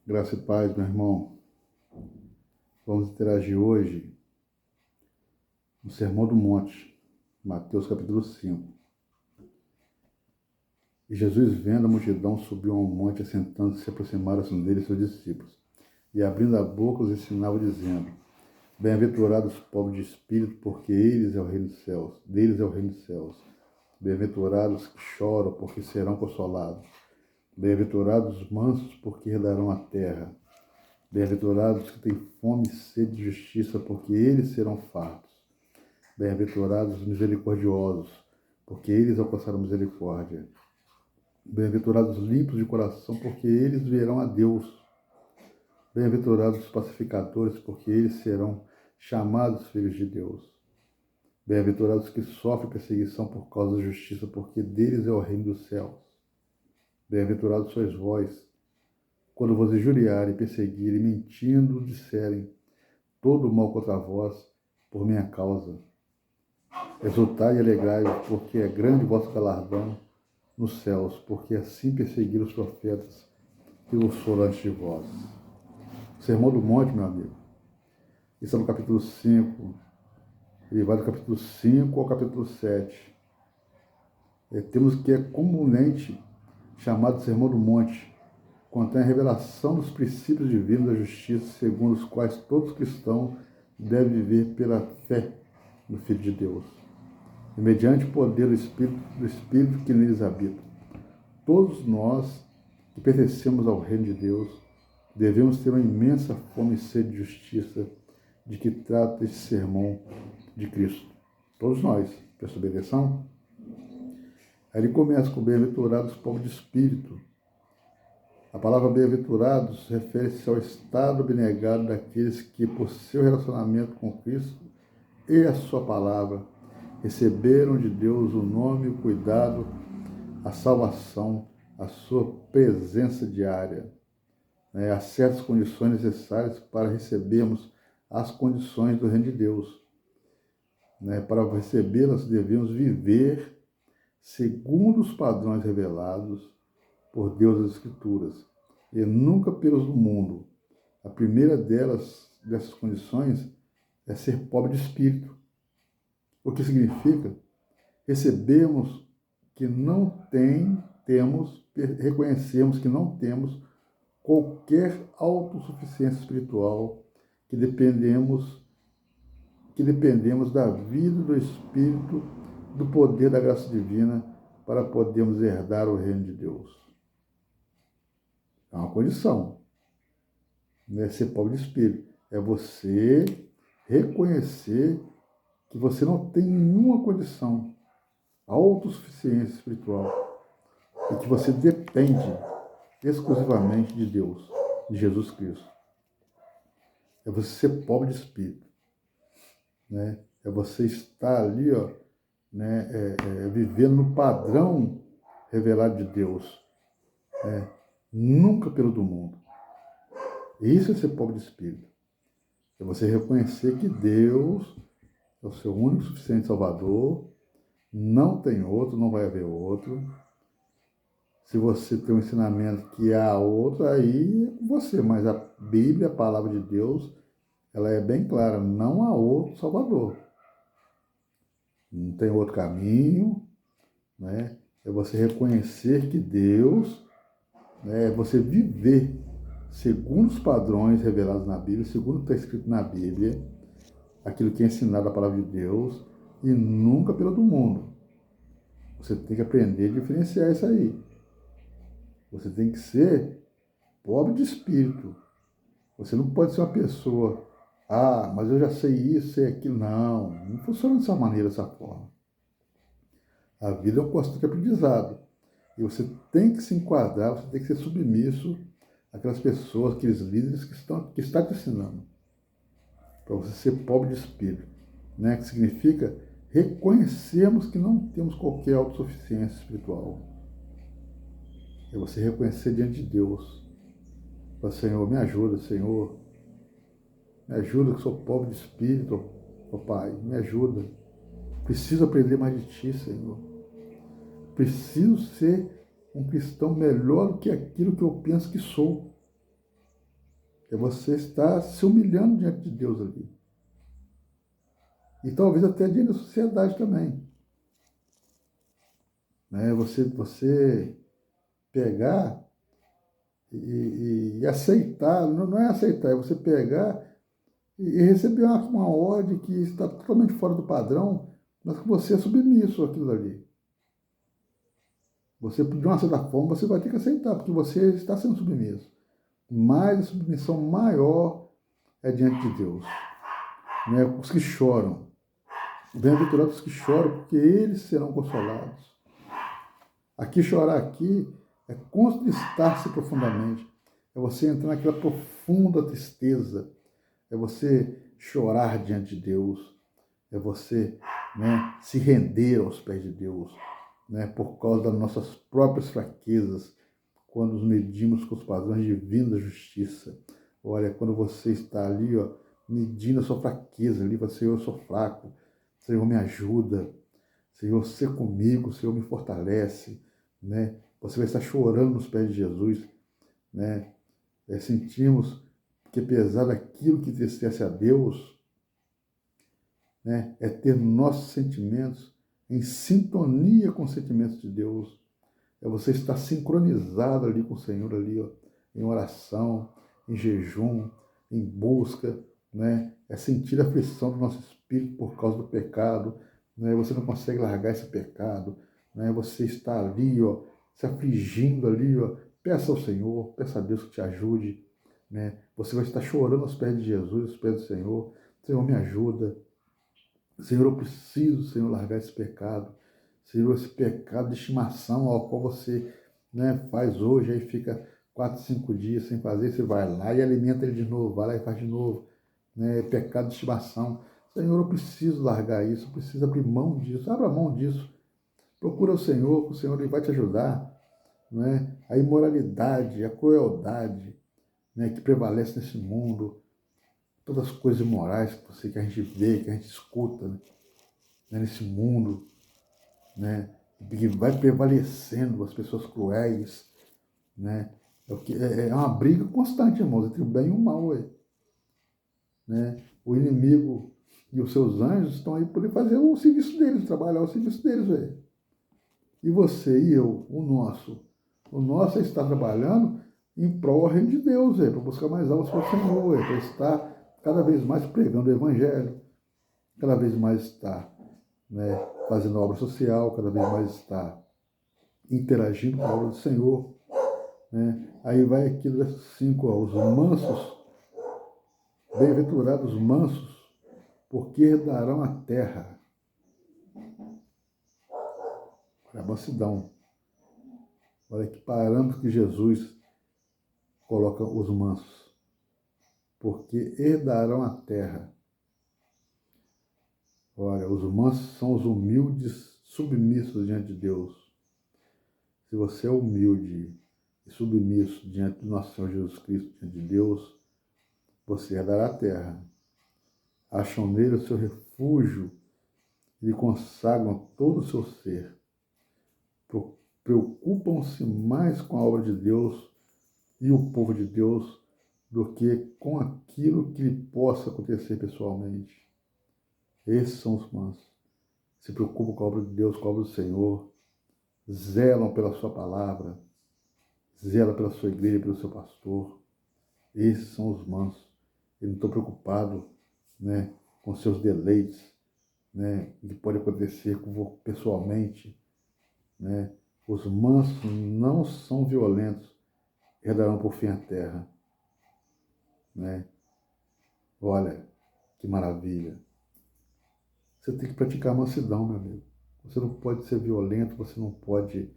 Graça e paz, meu irmão. Vamos interagir hoje no Sermão do Monte, Mateus capítulo 5. E Jesus, vendo a multidão, subiu a um monte, assentando-se, se aproximaram-se dele seus discípulos. E abrindo a boca, os ensinava, dizendo: Bem-aventurados os pobres de espírito, porque deles é o reino dos céus. Bem-aventurados que choram, porque serão consolados. Bem-aventurados os mansos, porque herdarão a terra. Bem-aventurados que têm fome e sede de justiça, porque eles serão fartos. Bem-aventurados os misericordiosos, porque eles alcançarão misericórdia. Bem-aventurados os limpos de coração, porque eles verão a Deus. Bem-aventurados os pacificadores, porque eles serão chamados filhos de Deus. Bem-aventurados que sofrem perseguição por causa da justiça, porque deles é o reino dos céus. Bem-aventurados sois vós, quando vos injuriarem, perseguirem, mentindo, disserem todo o mal contra vós, por minha causa. Exultai e alegrai-vos, porque é grande o vosso galardão nos céus, porque assim perseguiram os profetas que vos foram antes de vós. O Sermão do Monte, meu amigo, isso é no capítulo 5, ele vai do capítulo 5 ao capítulo 7. Temos que é comumente chamado Sermão do Monte, contém a revelação dos princípios divinos da justiça, segundo os quais todos cristãos devem viver pela fé no Filho de Deus, e mediante o poder do Espírito que neles habita. Todos nós que pertencemos ao reino de Deus devemos ter uma imensa fome e sede de justiça, de que trata esse sermão de Cristo. Todos nós. Prestou bem atenção? Aí ele começa com bem-aventurados os pobres de espírito. A palavra bem-aventurados refere-se ao estado abnegado daqueles que, por seu relacionamento com Cristo e a sua palavra, receberam de Deus o nome, o cuidado, a salvação, a sua presença diária, as certas condições necessárias para recebermos as condições do reino de Deus. Para recebê-las, devemos viver segundo os padrões revelados por Deus das Escrituras, e nunca pelos do mundo. A primeira dessas condições, é ser pobre de espírito. O que significa? Reconhecemos que não temos qualquer autossuficiência espiritual, que dependemos da vida do Espírito, do poder da graça divina, para podermos herdar o reino de Deus. É uma condição. Não é ser pobre de espírito. É você reconhecer que você não tem nenhuma condição, autossuficiência espiritual, e que você depende exclusivamente de Deus, de Jesus Cristo. É você ser pobre de espírito. É você estar ali, vivendo no padrão revelado de Deus. Nunca pelo do mundo. Isso é ser pobre de espírito. É você reconhecer que Deus é o seu único e suficiente Salvador, não tem outro, não vai haver outro. Se você tem um ensinamento que há outro, aí é com você, mas a Bíblia, a palavra de Deus, ela é bem clara, não há outro Salvador. Não tem outro caminho, É você reconhecer que Deus, é você viver segundo os padrões revelados na Bíblia, segundo o que está escrito na Bíblia, aquilo que é ensinado a palavra de Deus, e nunca pelo do mundo. Você tem que aprender a diferenciar isso aí. Você tem que ser pobre de espírito. Você não pode ser uma pessoa, mas eu já sei isso, sei aquilo. Não funciona dessa maneira, dessa forma. A vida é um constante aprendizado. E você tem que se enquadrar, você tem que ser submisso àquelas pessoas, aqueles líderes que estão te ensinando. Para você ser pobre de espírito. Que significa reconhecermos que não temos qualquer autossuficiência espiritual. É você reconhecer diante de Deus. Falar: Senhor, me ajuda, Senhor. Me ajuda, que sou pobre de espírito, ó Pai. Me ajuda. Preciso aprender mais de Ti, Senhor. Preciso ser um cristão melhor do que aquilo que eu penso que sou. É você estar se humilhando diante de Deus ali. E talvez até diante da sociedade também. Né? Você pegar e aceitar, não é aceitar, é você pegar e receber uma ordem que está totalmente fora do padrão, mas que você é submisso àquilo ali. Você, de uma certa forma, você vai ter que aceitar, porque você está sendo submisso. Mas a submissão maior é diante de Deus. Né? Os que choram. Bem-aventurados os que choram, porque eles serão consolados. Aqui, chorar aqui é contristar-se profundamente. É você entrar naquela profunda tristeza. É você chorar diante de Deus. É você, né, se render aos pés de Deus, né, por causa das nossas próprias fraquezas, quando nos medimos com os padrões divinos da justiça. Olha, quando você está ali, ó, medindo a sua fraqueza, ali, você, eu sou fraco, Senhor, me ajuda, Senhor, ser comigo, Senhor, me fortalece, né? Você vai estar chorando nos pés de Jesus, né? Sentimos que apesar daquilo que entristece a Deus, né, é ter nossos sentimentos em sintonia com os sentimentos de Deus. É você estar sincronizado ali com o Senhor, ali, ó, em oração, em jejum, em busca, né? É sentir a aflição do nosso espírito por causa do pecado, né? Você não consegue largar esse pecado, né? Você está ali, ó, se afligindo ali, ó. Peça ao Senhor, peça a Deus que te ajude, né? Você vai estar chorando aos pés de Jesus, aos pés do Senhor. Senhor, me ajuda. Senhor, eu preciso, Senhor, largar esse pecado. Senhor, esse pecado de estimação ao qual você, né, faz hoje, aí fica 4, 5 dias sem fazer, você vai lá e alimenta ele de novo, vai lá e faz de novo. Né, pecado de estimação. Senhor, eu preciso largar isso, eu preciso abrir mão disso, abra mão disso. Procura o Senhor ele vai te ajudar. Né? A imoralidade, a crueldade, né, que prevalece nesse mundo, todas as coisas imorais que a gente vê, que a gente escuta, né, nesse mundo, né, que vai prevalecendo as pessoas cruéis, né, é uma briga constante, irmãos, entre o bem e o mal, né, o inimigo e os seus anjos estão aí para fazer o serviço deles, trabalhar o serviço deles, e você e eu, o nosso é estar trabalhando em prol do reino de Deus, para buscar mais almas para o Senhor, para estar cada vez mais pregando o Evangelho, cada vez mais estar, né, fazendo obra social, cada vez mais estar interagindo com a obra do Senhor. Né? Aí vai aqui no verso 5, ó, os mansos, bem-aventurados os mansos, porque herdarão a terra. Olha a mansidão. Olha que parâmetro que Jesus coloca os mansos. Porque herdarão a terra. Olha, os mansos são os humildes, submissos diante de Deus. Se você é humilde e submisso diante do nosso Senhor Jesus Cristo, diante de Deus, você herdará a terra. Acham nele o seu refúgio e lhe consagram todo o seu ser. Preocupam-se mais com a obra de Deus e o povo de Deus do que com aquilo que lhe possa acontecer pessoalmente. Esses são os mansos. Se preocupam com a obra de Deus, com a obra do Senhor, zelam pela sua palavra, zelam pela sua igreja, pelo seu pastor. Esses são os mansos. Eles não estão preocupados, né, com seus deleites, né, que pode acontecer pessoalmente. Né. Os mansos não são violentos, herdarão por fim a terra. Né. Olha, que maravilha. Você tem que praticar a mansidão, meu amigo. Você não pode ser violento, você não pode,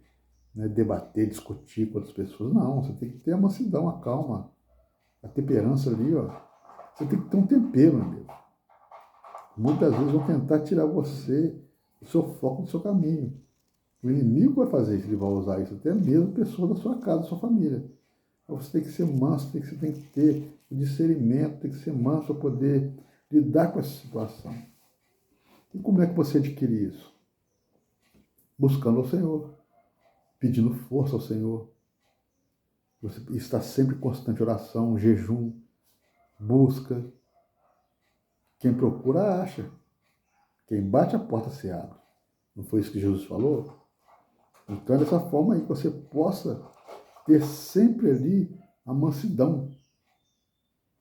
né, debater, discutir com outras pessoas. Não, você tem que ter a mansidão, a calma, a temperança ali, ó. Você tem que ter um tempero, meu amigo. Muitas vezes vão tentar tirar você, o seu foco do seu caminho. O inimigo vai fazer isso, ele vai usar isso, até mesmo pessoas da sua casa, da sua família. Então você tem que ser manso, você tem que ter o discernimento, tem que ser manso para poder lidar com essa situação. E como é que você adquire isso? Buscando ao Senhor, pedindo força ao Senhor. Você está sempre em constante oração, jejum, busca, quem procura acha, quem bate a porta se abre. Não foi isso que Jesus falou? Então é dessa forma aí que você possa ter sempre ali a mansidão.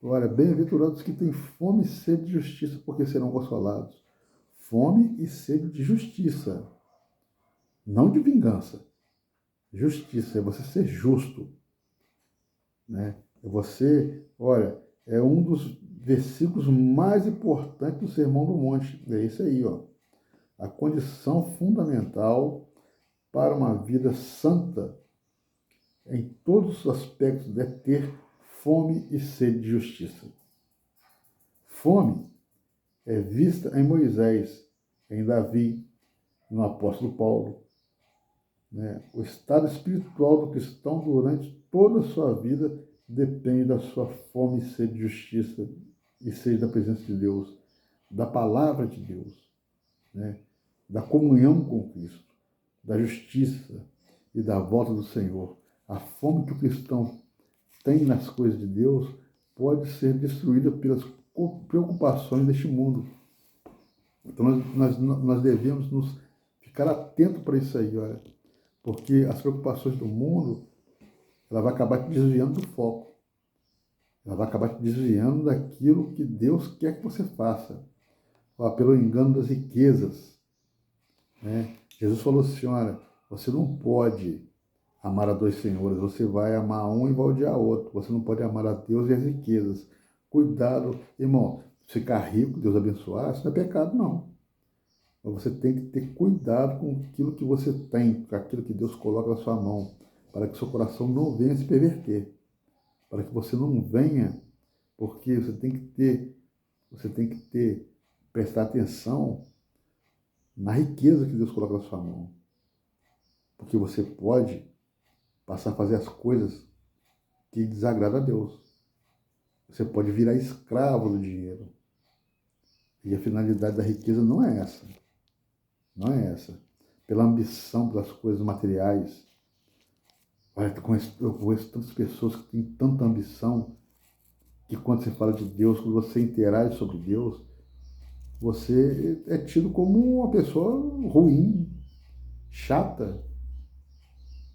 Olha, bem-aventurados que têm fome e sede de justiça, porque serão consolados. Fome e sede de justiça, não de vingança. Justiça é você ser justo, né? É você, olha, é um dos versículos mais importantes do Sermão do Monte. É isso aí, ó. A condição fundamental para uma vida santa em todos os aspectos é ter fome e sede de justiça. Fome é vista em Moisés, em Davi, no apóstolo Paulo. Né? O estado espiritual do cristão durante toda a sua vida depende da sua fome e sede de justiça e sede da presença de Deus, da palavra de Deus, né? Da comunhão com Cristo, da justiça e da volta do Senhor. A fome que o cristão tem nas coisas de Deus pode ser destruída pelas preocupações deste mundo. Então nós devemos nos ficar atentos para isso aí, olha, porque as preocupações do mundo, ela vai acabar te desviando do foco. Ela vai acabar te desviando daquilo que Deus quer que você faça. Ó, pelo engano das riquezas, né? Jesus falou assim, olha, você não pode amar a dois senhores, você vai amar um e vai odiar outro. Você não pode amar a Deus e as riquezas. Cuidado, irmão, ficar rico, Deus abençoar, isso não é pecado, não. Mas você tem que ter cuidado com aquilo que você tem, com aquilo que Deus coloca na sua mão, para que seu coração não venha se perverter, para que você não venha, porque você tem que prestar atenção na riqueza que Deus coloca na sua mão, porque você pode passar a fazer as coisas que desagradam a Deus. Você pode virar escravo do dinheiro. E a finalidade da riqueza não é essa. Não é essa. Pela ambição pelas coisas materiais. Olha, eu conheço tantas pessoas que têm tanta ambição que quando você fala de Deus, quando você interage sobre Deus, você é tido como uma pessoa ruim, chata,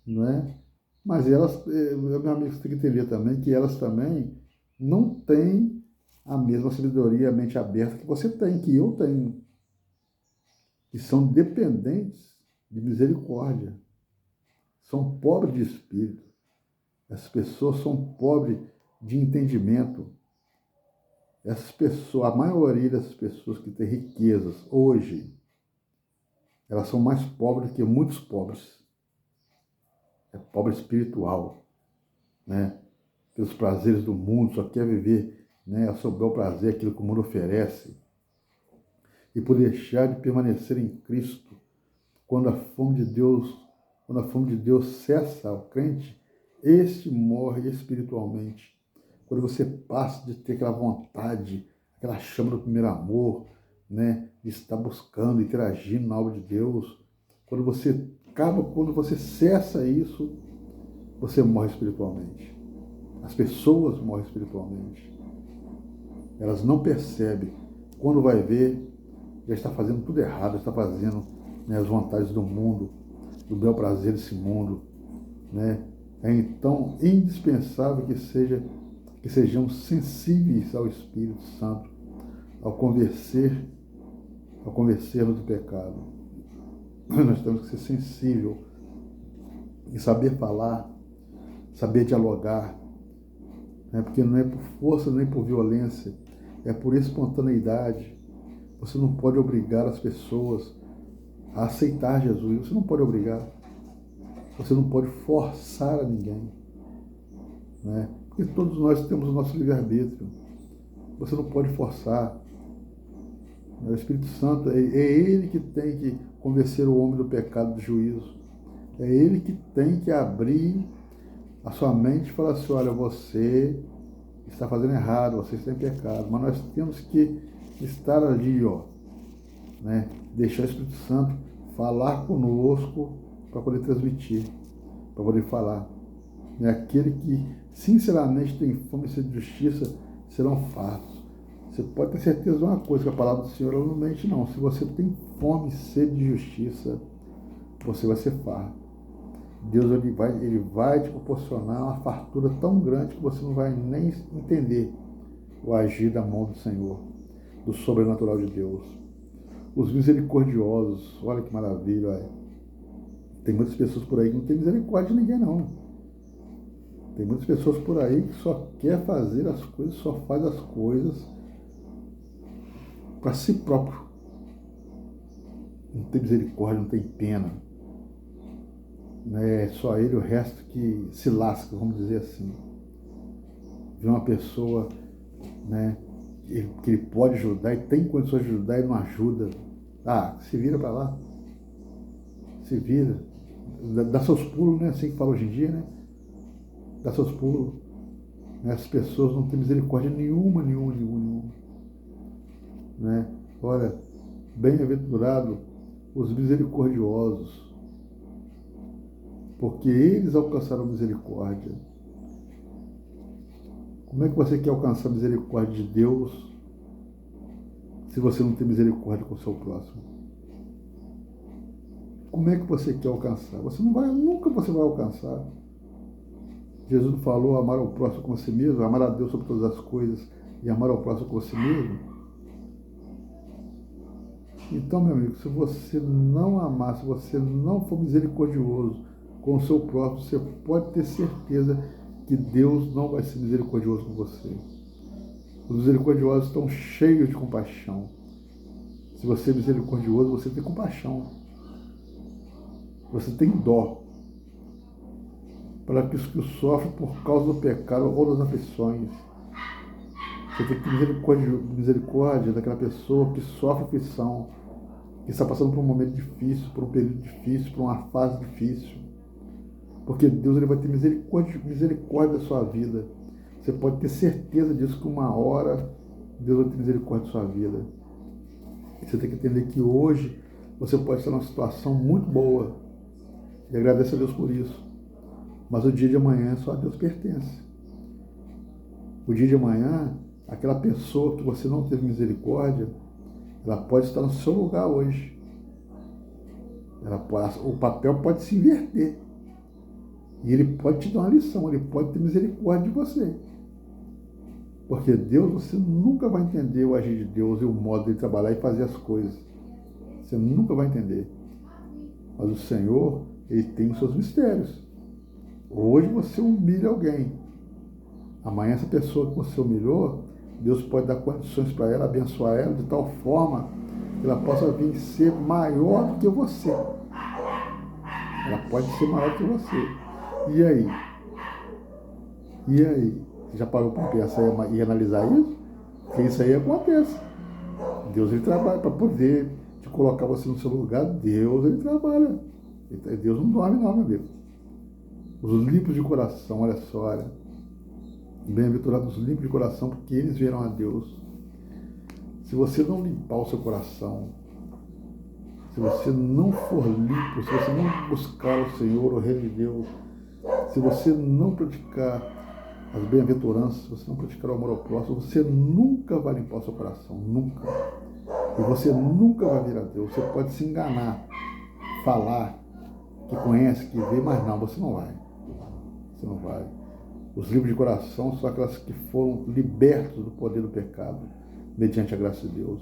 não é? Mas elas, meu amigo, você tem que entender também que elas também não têm a mesma sabedoria, a mente aberta que você tem, que eu tenho. E são dependentes de misericórdia. São pobres de espírito. Essas pessoas são pobres de entendimento. Essas pessoas, a maioria dessas pessoas que têm riquezas hoje, elas são mais pobres que muitos pobres. É pobre espiritual, né? Pelos prazeres do mundo, só quer viver, né, ao seu bel prazer, aquilo que o mundo oferece. E por deixar de permanecer em Cristo, quando a fome de Deus cessa ao crente, este morre espiritualmente. Quando você passa de ter aquela vontade, aquela chama do primeiro amor, né, de estar buscando, interagindo na obra de Deus, quando você cessa isso, você morre espiritualmente. As pessoas morrem espiritualmente. Elas não percebem. Quando vai ver, já está fazendo tudo errado, já está fazendo, né, as vontades do mundo, do bel prazer desse mundo, né? É então indispensável que sejamos sensíveis ao Espírito Santo, ao convencermos do pecado. Nós temos que ser sensíveis e saber falar, saber dialogar, né? Porque não é por força nem por violência, é por espontaneidade. Você não pode obrigar as pessoas a aceitar Jesus, você não pode obrigar, você não pode forçar a ninguém, né? Porque todos nós temos o nosso livre-arbítrio, você não pode forçar. O Espírito Santo, é Ele que tem que convencer o homem do pecado, do juízo, é Ele que tem que abrir a sua mente e falar assim, olha, você está fazendo errado, você está em pecado, mas nós temos que estar ali, ó, né? Deixar o Espírito Santo falar conosco para poder transmitir, para poder falar. É aquele que sinceramente tem fome e sede de justiça, serão fartos. Você pode ter certeza de uma coisa, que a palavra do Senhor ela não mente não. Se você tem fome e sede de justiça, você vai ser farto. Deus ele vai te proporcionar uma fartura tão grande que você não vai nem entender o agir da mão do Senhor, do sobrenatural de Deus. Os misericordiosos, olha que maravilha, olha. Tem muitas pessoas por aí que não tem misericórdia de ninguém, não. Tem muitas pessoas por aí que só quer fazer as coisas, só faz as coisas para si próprio. Não tem misericórdia, não tem pena. É só ele, o resto que se lasca, vamos dizer assim. Vê uma pessoa, né, que ele pode ajudar e tem condições de ajudar e não ajuda. Ah, se vira para lá. Se vira. Dá seus pulos, né? Assim que fala hoje em dia, né? Dá seus pulos. As pessoas não têm misericórdia nenhuma. Né? Olha, bem-aventurado os misericordiosos, porque eles alcançaram misericórdia. Como é que você quer alcançar a misericórdia de Deus se você não tem misericórdia com o seu próximo? Como é que você quer alcançar? Nunca você vai alcançar. Jesus falou amar ao próximo como a si mesmo, amar a Deus sobre todas as coisas e amar ao próximo como a si mesmo. Então, meu amigo, se você não amar, se você não for misericordioso com o seu próximo, você pode ter certeza que Deus não vai ser misericordioso com você. Os misericordiosos estão cheios de compaixão. Se você é misericordioso, você tem compaixão. Você tem dó para os que sofrem por causa do pecado ou das aflições. Você tem que ter misericórdia daquela pessoa que sofre aflição, que está passando por um momento difícil, por um período difícil, por uma fase difícil. Porque Deus ele vai ter misericórdia da sua vida. Você pode ter certeza disso, que uma hora Deus vai ter misericórdia da sua vida. E você tem que entender que hoje você pode estar numa situação muito boa. E agradeça a Deus por isso. Mas o dia de amanhã só a Deus pertence. O dia de amanhã, aquela pessoa que você não teve misericórdia, ela pode estar no seu lugar hoje. O papel pode se inverter. E ele pode te dar uma lição, ele pode ter misericórdia de você. Porque Deus, você nunca vai entender o agir de Deus e o modo de trabalhar e fazer as coisas. Você nunca vai entender. Mas o Senhor, ele tem os seus mistérios. Hoje você humilha alguém. Amanhã essa pessoa que você humilhou, Deus pode dar condições para ela, abençoar ela de tal forma que ela possa vir ser maior do que você. Ela pode ser maior do que você. E aí? Você já parou para pensar e analisar isso? Porque isso aí acontece. Deus ele trabalha para poder te colocar você no seu lugar. Deus ele trabalha. Deus não dorme não, meu amigo. Os limpos de coração, olha só, olha. Bem-aventurados os limpos de coração, porque eles verão a Deus. Se você não limpar o seu coração, se você não for limpo, se você não buscar o Senhor, o Reino de Deus, se você não praticar as bem-aventuranças, se você não praticar o amor ao próximo, você nunca vai limpar o seu coração, nunca. E você nunca vai vir a Deus. Você pode se enganar, falar que conhece, que vê, mas não, você não vai. Você não vai. Os livres de coração são aquelas que foram libertos do poder do pecado, mediante a graça de Deus.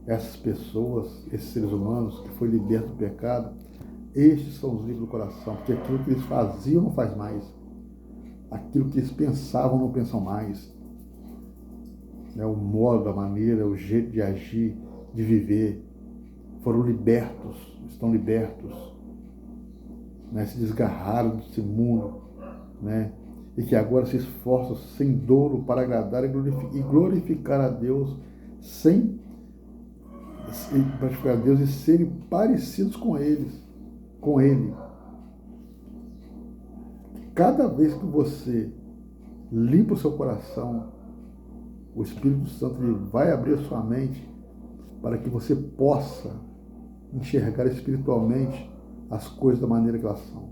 Essas pessoas, esses seres humanos que foram libertos do pecado, estes são os livres do coração, porque aquilo que eles faziam não faz mais. Aquilo que eles pensavam não pensam mais. O modo, a maneira, o jeito de agir, de viver, foram libertos, estão libertos, se desgarraram desse mundo, e que agora se esforçam sem dolo para agradar e glorificar a Deus sem glorificar a Deus e serem parecidos com Ele. Cada vez que você limpa o seu coração, o Espírito Santo ele vai abrir a sua mente para que você possa enxergar espiritualmente as coisas da maneira que elas são.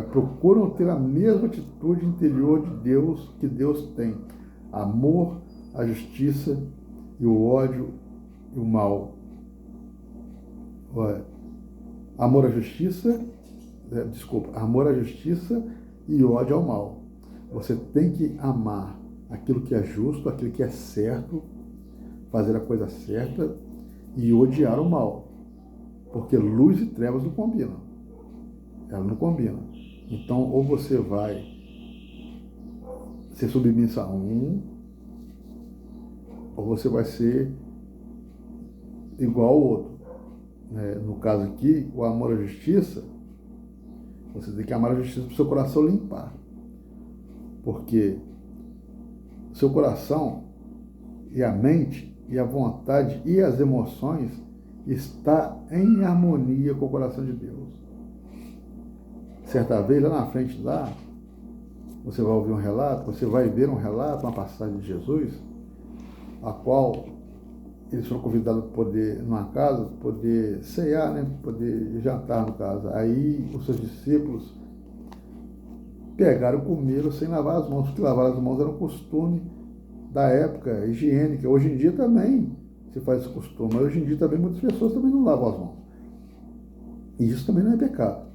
Procuram ter a mesma atitude interior de Deus que Deus tem. Amor, a justiça e o ódio e o mal. Amor à justiça, amor à justiça e ódio ao mal. Você tem que amar aquilo que é justo, aquilo que é certo, fazer a coisa certa e odiar o mal. Porque luz e trevas não combinam. Ela não combina. Então, ou você vai ser submissa a um, ou você vai ser igual ao outro. No caso aqui, o amor à justiça, você tem que amar a justiça para o seu coração limpar. Porque o seu coração e a mente e a vontade e as emoções está em harmonia com o coração de Deus. Certa vez, lá na frente, lá, você vai ouvir um relato, você vai ver um relato, uma passagem de Jesus, a qual eles foram convidados para poder, numa casa, poder ceiar, né? Poder jantar, no caso. Aí os seus discípulos pegaram e comeram sem lavar as mãos, porque lavar as mãos era um costume da época higiênica. Hoje em dia também se faz esse costume, mas hoje em dia também muitas pessoas também não lavam as mãos. E isso também não é pecado.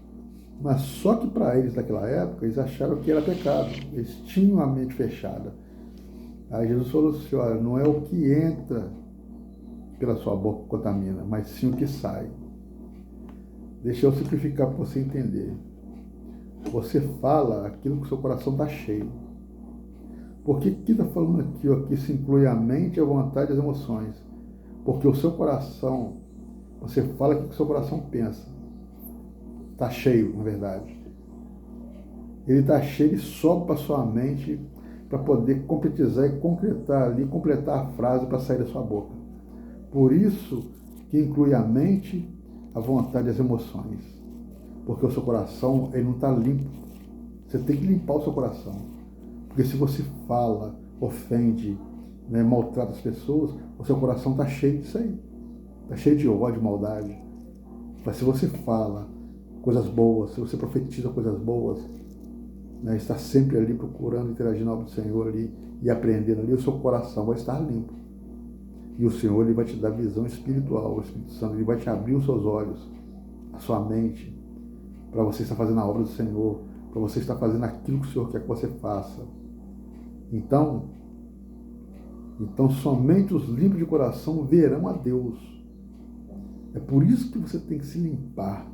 Mas só que para eles daquela época, eles acharam que era pecado. Eles tinham a mente fechada. Aí Jesus falou assim, olha, não é o que entra pela sua boca que contamina, mas sim o que sai. Deixa eu simplificar para você entender. Você fala aquilo que o seu coração está cheio. Por que está falando aqui? Aqui se inclui a mente, a vontade e as emoções. Porque o seu coração, você fala aquilo que o seu coração pensa. Está cheio, na verdade. Ele está cheio e sobe para sua mente para poder concretizar e concretar ali, completar a frase para sair da sua boca. Por isso que inclui a mente, a vontade e as emoções. Porque o seu coração ele não está limpo. Você tem que limpar o seu coração. Porque se você fala, ofende, né, maltrata as pessoas, o seu coração está cheio disso aí. Está cheio de ódio, maldade. Mas se você fala coisas boas, se você profetiza coisas boas, né, está sempre ali procurando interagir na obra do Senhor ali e aprendendo ali, o seu coração vai estar limpo. E o Senhor ele vai te dar visão espiritual, o Espírito Santo ele vai te abrir os seus olhos, a sua mente, para você estar fazendo a obra do Senhor, para você estar fazendo aquilo que o Senhor quer que você faça. Então somente os limpos de coração verão a Deus. É por isso que você tem que se limpar.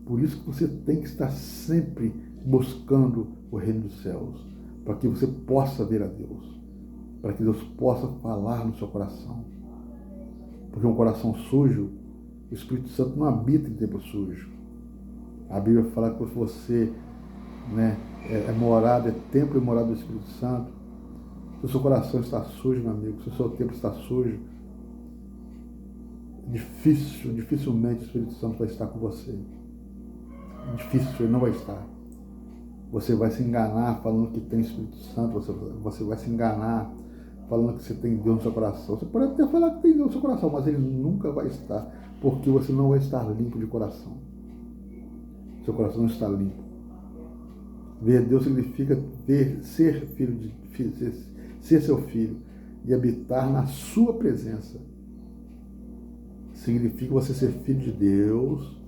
Por isso que você tem que estar sempre buscando o reino dos céus, para que você possa ver a Deus, para que Deus possa falar no seu coração. Porque um coração sujo, o Espírito Santo não habita em templo sujo. A Bíblia fala que você, né, é morada, é templo e morada do Espírito Santo. Se o seu coração está sujo, meu amigo, se o seu templo está sujo, dificilmente o Espírito Santo vai estar com você. Difícil, ele não vai estar. Você vai se enganar falando que tem Espírito Santo, você vai se enganar falando que você tem Deus no seu coração. Você pode até falar que tem Deus no seu coração, mas ele nunca vai estar, porque você não vai estar limpo de coração. Seu coração não está limpo. Ver Deus significa ser seu filho e habitar na sua presença. Significa você ser filho de Deus,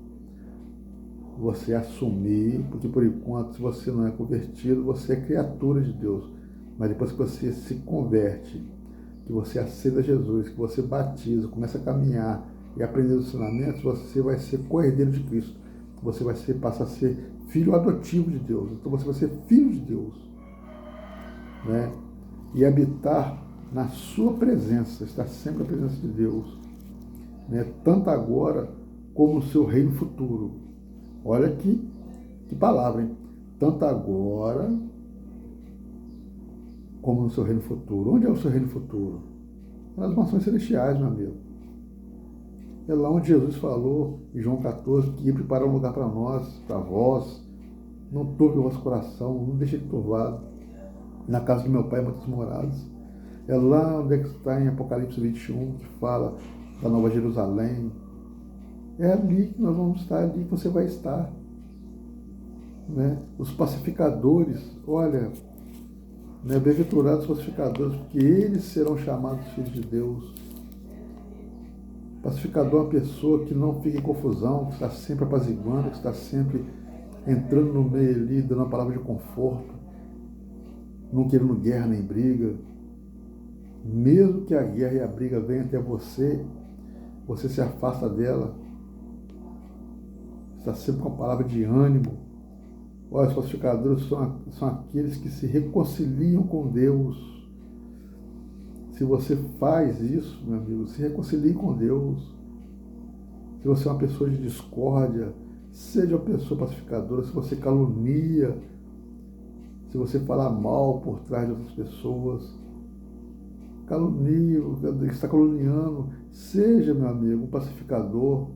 você assumir, porque por enquanto, se você não é convertido, você é criatura de Deus. Mas depois que você se converte, que você aceita Jesus, que você batiza, começa a caminhar e aprender os ensinamentos, você vai ser co-herdeiro de Cristo. Você vai passar a ser filho adotivo de Deus. Então você vai ser filho de Deus, né? E habitar na sua presença, estar sempre na presença de Deus, né? Tanto agora como no seu reino futuro. Olha que palavra, hein? Tanto agora como no seu reino futuro. Onde é o seu reino futuro? Nas mansões celestiais, meu amigo. É lá onde Jesus falou, em João 14, que ia preparar um lugar para nós, para vós. Não turbe o vosso coração, não deixe ele turvado. Na casa do meu pai, muitas moradas. É lá onde é que está em Apocalipse 21, que fala da Nova Jerusalém. É ali que nós vamos estar, ali que você vai estar. né? Os pacificadores, olha, né? Bem-aventurados os pacificadores, porque eles serão chamados filhos de Deus. Pacificador é uma pessoa que não fica em confusão, que está sempre apaziguando, que está sempre entrando no meio ali, dando uma palavra de conforto, não querendo guerra nem briga. Mesmo que a guerra e a briga venham até você, você se afasta dela, está sempre com a palavra de ânimo. Olha, os pacificadores são aqueles que se reconciliam com Deus. Se você faz isso, meu amigo, se reconcilie com Deus. Se você é uma pessoa de discórdia, seja uma pessoa pacificadora. Se você calunia, se você fala mal por trás de outras pessoas, calunia, está caluniando, seja, meu amigo, um pacificador.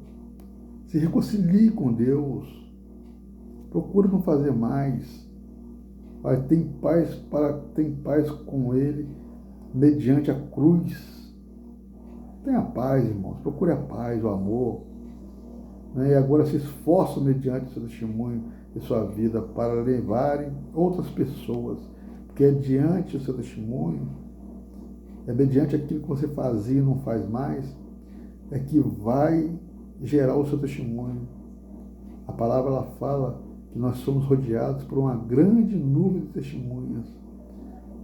Se reconcilie com Deus. Procure não fazer mais. Olha, tem paz com Ele mediante a cruz. Tenha paz, irmãos. Procure a paz, o amor. Né? E agora se esforçam mediante o seu testemunho e sua vida para levarem outras pessoas. Porque é diante do seu testemunho, é mediante aquilo que você fazia e não faz mais, é que vai gerar o seu testemunho. A palavra ela fala que nós somos rodeados por uma grande nuvem de testemunhas.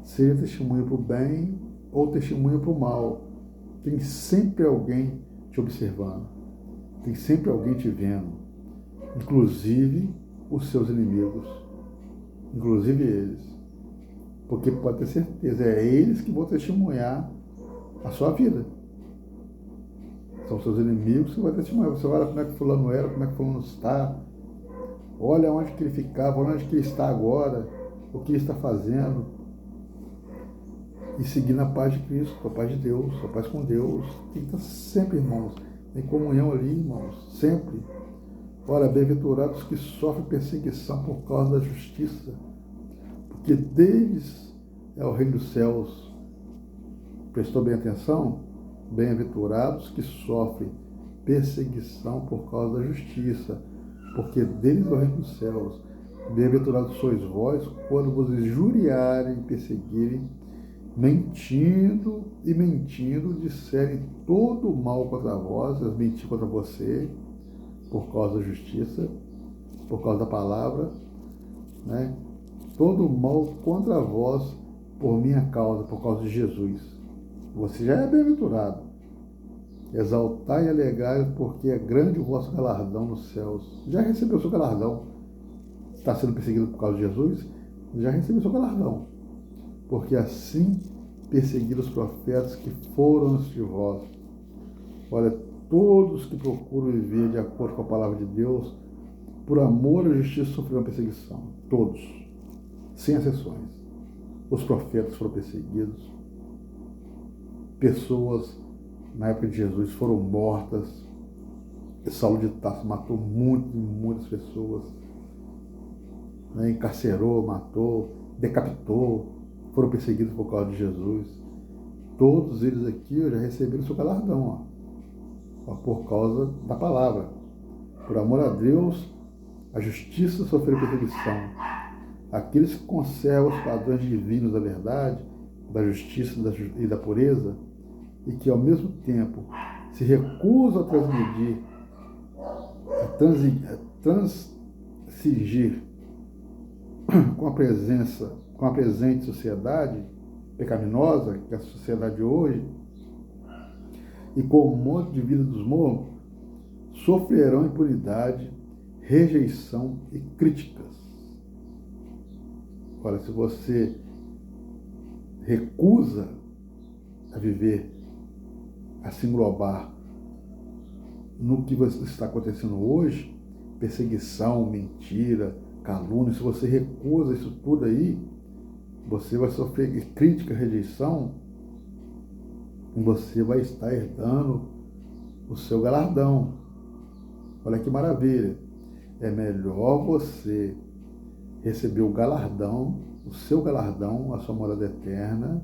Seja testemunho para o bem ou testemunho para o mal. Tem sempre alguém te observando. Tem sempre alguém te vendo. Inclusive os seus inimigos. Inclusive eles. Porque pode ter certeza, é eles que vão testemunhar a sua vida. São seus inimigos que vão testemunhar. Você olha como é que fulano era, como é que fulano está. Olha onde que ele ficava, onde que ele está agora, o que ele está fazendo. E seguir na paz de Cristo, a paz de Deus, a paz com Deus. Tem que estar sempre, irmãos, em comunhão ali, irmãos, sempre. Olha, bem-aventurados que sofrem perseguição por causa da justiça, porque deles é o reino dos céus. Prestou bem atenção? Bem-aventurados que sofrem perseguição por causa da justiça, porque deles é o reino dos céus. Bem-aventurados sois vós quando vos injuriarem, perseguirem, mentindo, disserem todo o mal contra vós, as mentir contra você, por causa da justiça, por causa da palavra, né? Todo o mal contra vós, por minha causa, por causa de Jesus. Você já é bem-aventurado. Exaltai e alegrai, porque é grande o vosso galardão nos céus. Já recebeu o seu galardão. Está sendo perseguido por causa de Jesus? Já recebeu o seu galardão. Porque assim perseguiram os profetas que foram antes de vós. Olha, todos que procuram viver de acordo com a palavra de Deus, por amor à justiça, sofreram perseguição. Todos, sem exceções. Os profetas foram perseguidos. Pessoas, na época de Jesus, foram mortas. Saulo de Tarso matou muitas pessoas. Né? Encarcerou, matou, decapitou. Foram perseguidos por causa de Jesus. Todos eles aqui já receberam seu galardão, por causa da palavra. Por amor a Deus, a justiça sofreu perseguição. Aqueles que conservam os padrões divinos da verdade, da justiça e da pureza, e que ao mesmo tempo se recusam a transgredir, a transigir com a presente sociedade pecaminosa, que é a sociedade de hoje, e com o modo de vida dos mormons, sofrerão impunidade, rejeição e críticas. Olha, se você recusa a viver, a se englobar no que está acontecendo hoje, perseguição, mentira, calúnia, se você recusa isso tudo aí, você vai sofrer crítica, rejeição, e você vai estar herdando o seu galardão. Olha que maravilha. É melhor você receber o galardão, o seu galardão, a sua morada eterna,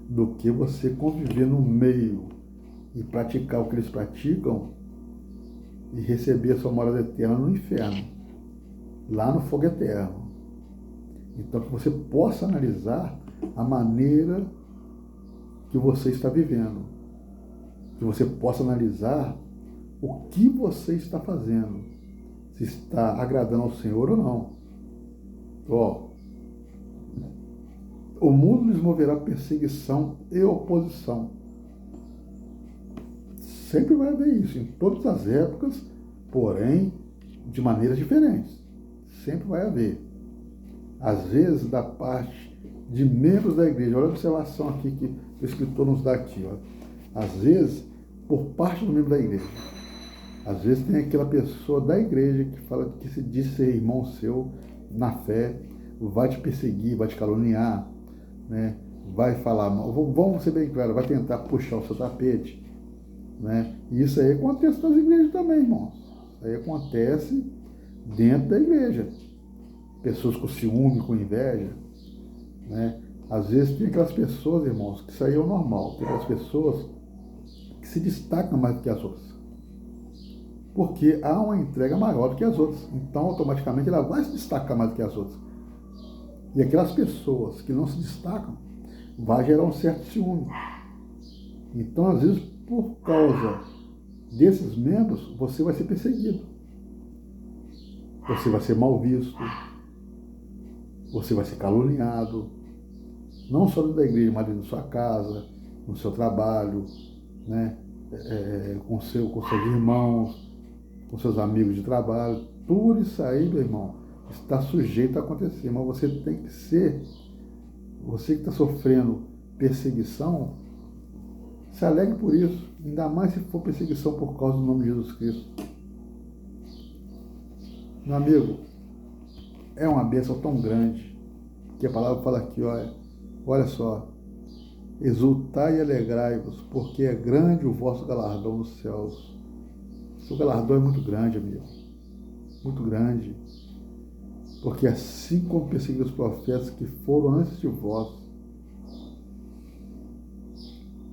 do que você conviver no meio e praticar o que eles praticam e receber a sua morada eterna no inferno. lá no fogo eterno. Então, que você possa analisar a maneira que você está vivendo, que você possa analisar o que você está fazendo, se está agradando ao Senhor ou não. Ó, o mundo lhes moverá perseguição e oposição. Sempre vai haver isso, em todas as épocas, porém, de maneiras diferentes. Sempre vai haver. Às vezes, da parte de membros da igreja. Olha a observação aqui que o escritor nos dá aqui. Ó. Às vezes, por parte do membro da igreja. Às vezes tem aquela pessoa da igreja que fala que se diz ser irmão seu na fé, vai te perseguir, vai te caluniar, né? Vai falar mal. Vamos ser bem claros, vai tentar puxar o seu tapete. Né? E isso aí acontece nas igrejas também, irmãos. Isso aí acontece dentro da igreja. Pessoas com ciúme, com inveja. Né? Às vezes tem aquelas pessoas, irmãos, que isso aí é o normal. Tem aquelas pessoas que se destacam mais do que as outras. Porque há uma entrega maior do que as outras. Então, automaticamente, ela vai se destacar mais do que as outras. E aquelas pessoas que não se destacam, vai gerar um certo ciúme. Então, às vezes, por causa desses membros, você vai ser perseguido. Você vai ser mal visto. Você vai ser caluniado. Não só dentro da igreja, mas dentro da sua casa, no seu trabalho, né? Com seus irmãos, com seus amigos de trabalho. Tudo isso aí, meu irmão, está sujeito a acontecer. Mas você tem que ser, você que está sofrendo perseguição, se alegre por isso, ainda mais se for perseguição por causa do nome de Jesus Cristo. Meu amigo, é uma bênção tão grande, que a palavra fala aqui, olha só, exultai e alegrai-vos, porque é grande o vosso galardão nos céus. O seu galardão é muito grande, amigo, muito grande, porque assim como perseguiram os profetas que foram antes de vós,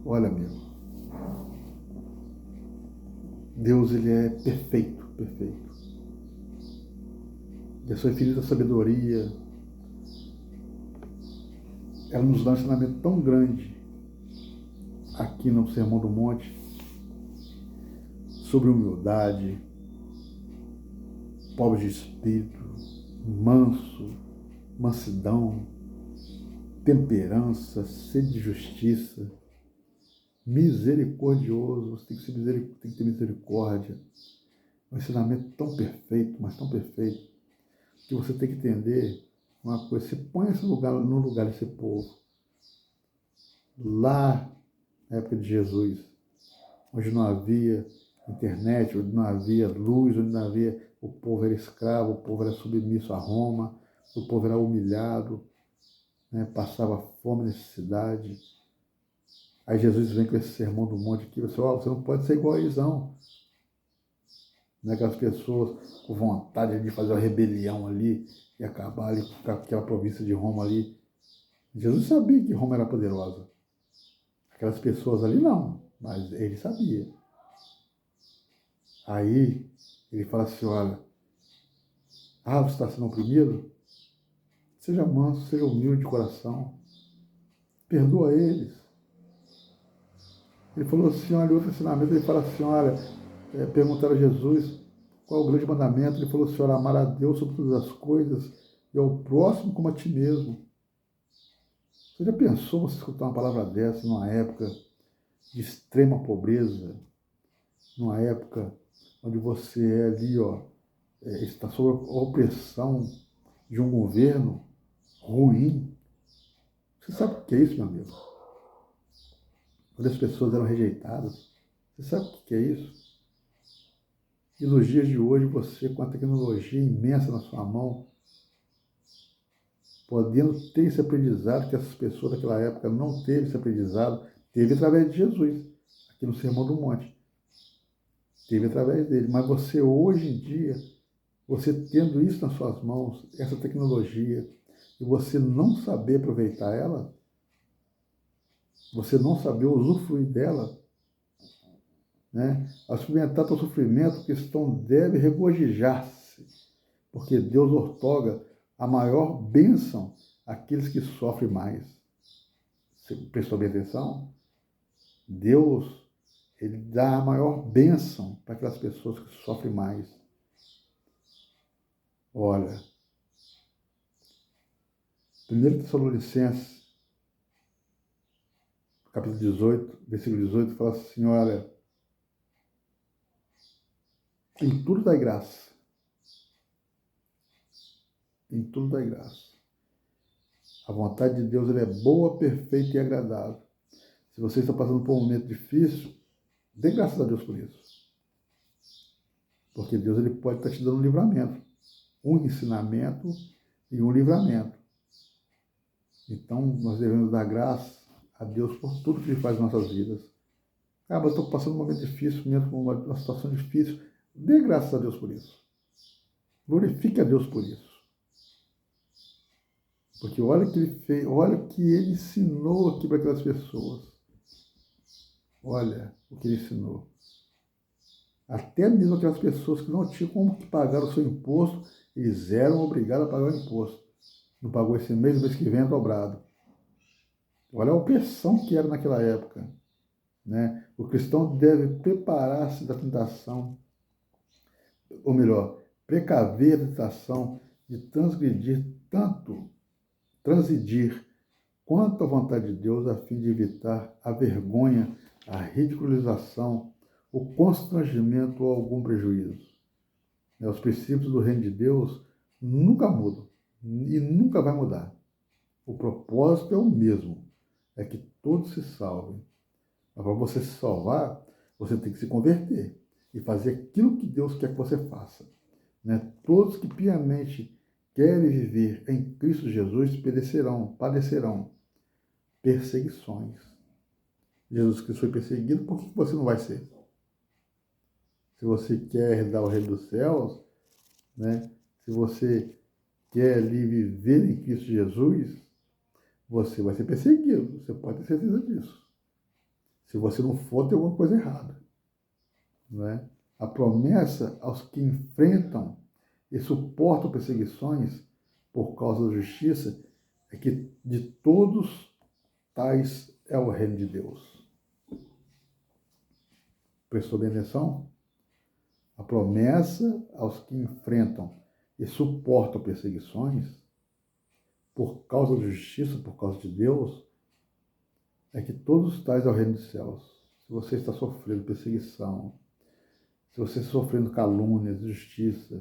olha, amigo, Deus, ele é perfeito, perfeito. E a sua infinita sabedoria, ela nos dá um ensinamento tão grande aqui no Sermão do Monte sobre humildade, pobre de espírito, manso, mansidão, temperança, sede de justiça, misericordioso. Você tem que ter misericórdia. Um ensinamento tão perfeito, mas tão perfeito, que você tem que entender uma coisa. Você põe esse lugar no lugar desse povo. Lá, na época de Jesus, onde não havia internet, onde não havia luz, onde não havia, o povo era escravo, o povo era submisso a Roma, o povo era humilhado, né, passava fome, necessidade. Aí Jesus vem com esse sermão do monte aqui, você não pode ser igual a eles, não. Não é aquelas pessoas com vontade de fazer uma rebelião ali e acabar ali com aquela província de Roma ali. Jesus sabia que Roma era poderosa. Aquelas pessoas ali não, mas ele sabia. Aí ele fala assim, olha, você está sendo oprimido? Seja manso, seja humilde de coração. Perdoa eles. Ele falou assim, olha, outro ensinamento, ele fala assim, olha, perguntaram a Jesus qual é o grande mandamento. Ele falou assim, olha, amar a Deus sobre todas as coisas e ao próximo como a ti mesmo. Você já pensou você escutar uma palavra dessa numa época de extrema pobreza, numa época onde você é ali, está sob a opressão de um governo ruim? Você sabe o que é isso, meu amigo? Quando as pessoas eram rejeitadas, você sabe o que é isso? E nos dias de hoje, você, com a tecnologia imensa na sua mão, podendo ter esse aprendizado que essas pessoas daquela época não teve esse aprendizado, teve através de Jesus, aqui no Sermão do Monte. Teve através dele. Mas você, hoje em dia, você tendo isso nas suas mãos, essa tecnologia, e você não saber aproveitar ela, você não saber usufruir dela, né? Ao experimentar teu sofrimento, o cristão deve regozijar-se, Porque Deus outorga a maior bênção àqueles que sofrem mais. Você prestou bem atenção? Deus, ele dá a maior bênção para aquelas pessoas que sofrem mais. Olha, 1 Tessalonicenses, capítulo 18, versículo 18, fala assim, olha, em tudo dai graça. Em tudo dai graça. A vontade de Deus, ela é boa, perfeita e agradável. Se você está passando por um momento difícil, dê graças a Deus por isso. Porque Deus, ele pode estar te dando um livramento. Um ensinamento e um livramento. Então, nós devemos dar graça a Deus por tudo que Ele faz em nossas vidas. Ah, mas eu estou passando um momento difícil, mesmo com uma situação difícil. Dê graças a Deus por isso. Glorifique a Deus por isso. Porque olha o que Ele fez, olha o que Ele ensinou aqui para aquelas pessoas. Olha o que Ele ensinou. Até mesmo aquelas pessoas que não tinham como pagar o seu imposto, eles eram obrigados a pagar o imposto. Não pagou esse mês, o mês que vem é dobrado. Olha a opressão que era naquela época. Né? O cristão deve preparar-se da tentação, ou melhor, precaver a tentação de transidir quanto à vontade de Deus, a fim de evitar a vergonha, a ridicularização, o constrangimento ou algum prejuízo. Os princípios do reino de Deus nunca mudam e nunca vai mudar. O propósito é o mesmo, é que todos se salvem. Mas para você se salvar, você tem que se converter e fazer aquilo que Deus quer que você faça. Né? Todos que piamente querem viver em Cristo Jesus padecerão perseguições. Jesus Cristo foi perseguido, por que você não vai ser? Se você quer herdar o reino dos céus, né? Se você quer ali viver em Cristo Jesus, você vai ser perseguido. Você pode ter certeza disso. Se você não for, tem alguma coisa errada. Né? A promessa aos que enfrentam e suportam perseguições por causa da justiça é que de todos tais é o reino de Deus. Prestou bem atenção? A promessa aos que enfrentam e suportam perseguições por causa da justiça, por causa de Deus, é que todos tais é o reino dos céus. Se você está sofrendo perseguição, se você está sofrendo calúnias, injustiça,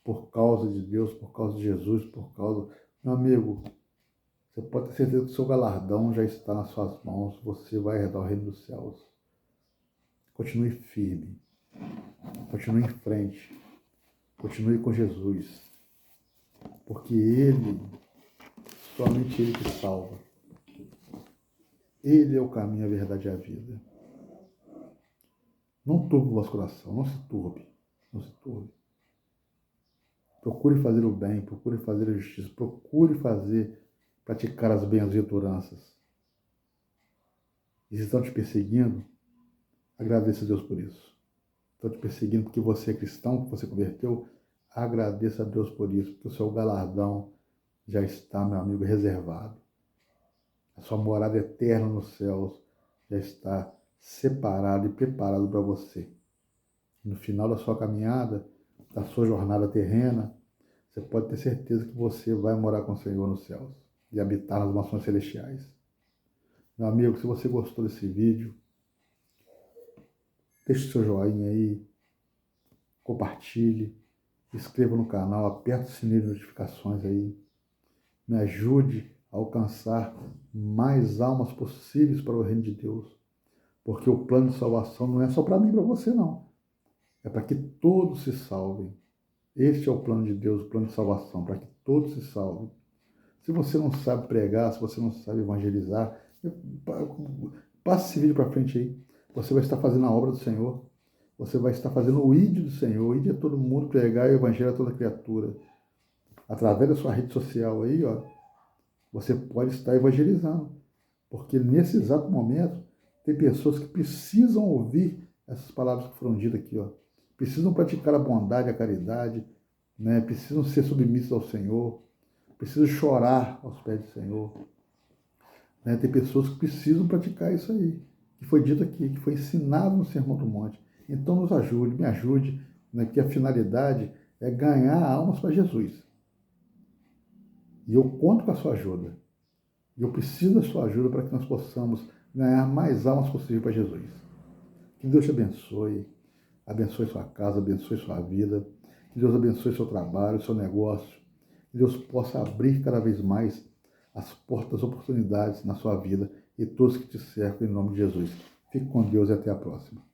por causa de Deus, por causa de Jesus, por causa... Meu amigo, você pode ter certeza que o seu galardão já está nas suas mãos, você vai herdar o reino dos céus. Continue firme, continue em frente, continue com Jesus, porque Ele, somente Ele que salva. Ele é o caminho, a verdade e a vida. Não turbe o vosso coração, não se turbe, não se turbe. Procure fazer o bem, procure fazer a justiça, procure praticar as bem-aventuranças. E se estão te perseguindo, agradeça a Deus por isso. Estão te perseguindo porque você é cristão, que você converteu, agradeça a Deus por isso, porque o seu galardão já está, meu amigo, reservado. A sua morada eterna nos céus já está separada e preparada para você. No final da sua caminhada, da sua jornada terrena, você pode ter certeza que você vai morar com o Senhor nos céus e habitar nas mansões celestiais. Meu amigo, se você gostou desse vídeo, deixe o seu joinha aí, compartilhe, inscreva no canal, aperte o sininho de notificações aí, me ajude a alcançar mais almas possíveis para o reino de Deus, porque o plano de salvação não é só para mim e para você, não. É para que todos se salvem. Este é o plano de Deus, o plano de salvação, para que todos se salvem. Se você não sabe pregar, se você não sabe evangelizar, passe esse vídeo para frente aí. Você vai estar fazendo a obra do Senhor. Você vai estar fazendo o ídolo do Senhor. O ídolo é todo mundo, pregar o evangelho a toda criatura. Através da sua rede social aí, ó, você pode estar evangelizando. Porque nesse exato momento, tem pessoas que precisam ouvir essas palavras que foram ditas aqui, ó. Precisam praticar a bondade, a caridade, né? Precisam ser submissos ao Senhor, precisam chorar aos pés do Senhor. Né? Tem pessoas que precisam praticar isso aí, que foi dito aqui, que foi ensinado no Sermão do Monte. Então nos ajude, me ajude, né? Porque a finalidade é ganhar almas para Jesus. E eu conto com a sua ajuda. E eu preciso da sua ajuda para que nós possamos ganhar mais almas possível para Jesus. Que Deus te abençoe sua casa, abençoe sua vida, que Deus abençoe seu trabalho, seu negócio, que Deus possa abrir cada vez mais as portas das oportunidades na sua vida e todos que te cercam em nome de Jesus. Fique com Deus e até a próxima.